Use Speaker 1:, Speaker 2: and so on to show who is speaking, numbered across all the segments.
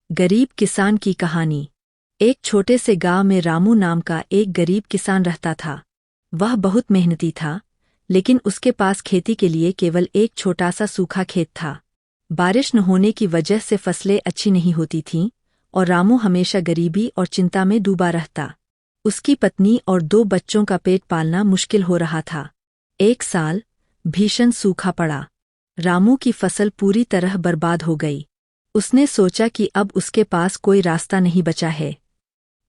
Speaker 1: गरीब किसान की कहानी। एक छोटे से गांव में रामू नाम का एक गरीब किसान रहता था। वह बहुत मेहनती था, लेकिन उसके पास खेती के लिए केवल एक छोटा सा सूखा खेत था। बारिश न होने की वजह से फसलें अच्छी नहीं होती थीं और रामू हमेशा गरीबी और चिंता में डूबा रहता। उसकी पत्नी और 2 बच्चों का पेट पालना मुश्किल हो रहा था। एक साल भीषण सूखा पड़ा। रामू की फसल पूरी तरह बर्बाद हो गई। उसने सोचा कि अब उसके पास कोई रास्ता नहीं बचा है।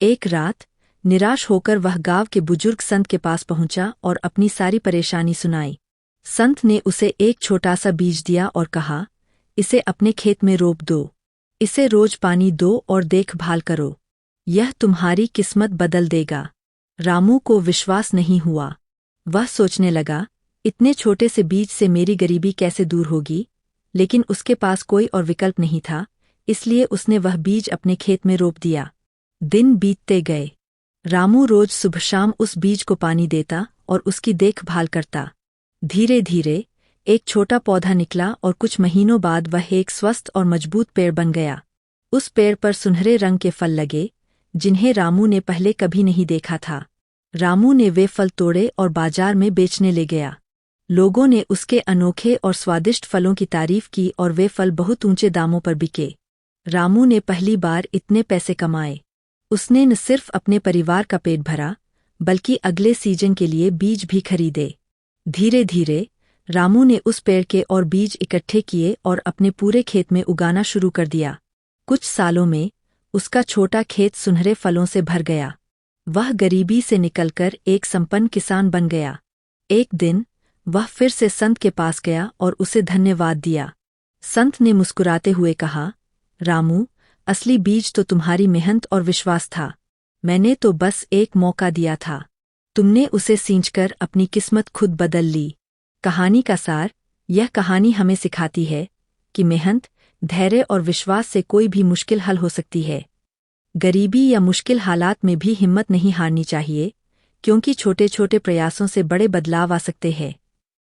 Speaker 1: एक रात निराश होकर वह गांव के बुजुर्ग संत के पास पहुंचा और अपनी सारी परेशानी सुनाई। संत ने उसे एक छोटा सा बीज दिया और कहा, इसे अपने खेत में रोप दो। इसे रोज पानी दो और देखभाल करो। यह तुम्हारी किस्मत बदल देगा। रामू को विश्वास नहीं हुआ। वह सोचने लगा, इतने छोटे से बीज से मेरी गरीबी कैसे दूर होगी। लेकिन उसके पास कोई और विकल्प नहीं था, इसलिए उसने वह बीज अपने खेत में रोप दिया। दिन बीतते गए। रामू रोज सुबह शाम उस बीज को पानी देता और उसकी देखभाल करता। धीरे धीरे एक छोटा पौधा निकला और कुछ महीनों बाद वह एक स्वस्थ और मजबूत पेड़ बन गया। उस पेड़ पर सुनहरे रंग के फल लगे, जिन्हें रामू ने पहले कभी नहीं देखा था। रामू ने वे फल तोड़े और बाजार में बेचने ले गया। लोगों ने उसके अनोखे और स्वादिष्ट फलों की तारीफ की और वे फल बहुत ऊंचे दामों पर बिके। रामू ने पहली बार इतने पैसे कमाए। उसने न सिर्फ अपने परिवार का पेट भरा, बल्कि अगले सीजन के लिए बीज भी खरीदे। धीरे धीरे रामू ने उस पेड़ के और बीज इकट्ठे किए और अपने पूरे खेत में उगाना शुरू कर दिया। कुछ सालों में उसका छोटा खेत सुनहरे फलों से भर गया। वह गरीबी से निकलकर एक संपन्न किसान बन गया। एक दिन वह फिर से संत के पास गया और उसे धन्यवाद दिया। संत ने मुस्कुराते हुए कहा, रामू, असली बीज तो तुम्हारी मेहनत और विश्वास था। मैंने तो बस एक मौका दिया था। तुमने उसे सींचकर अपनी किस्मत खुद बदल ली। कहानी का सार। यह कहानी हमें सिखाती है कि मेहनत, धैर्य और विश्वास से कोई भी मुश्किल हल हो सकती है। गरीबी या मुश्किल हालात में भी हिम्मत नहीं हारनी चाहिए, क्योंकि छोटे छोटे प्रयासों से बड़े बदलाव आ सकते हैं।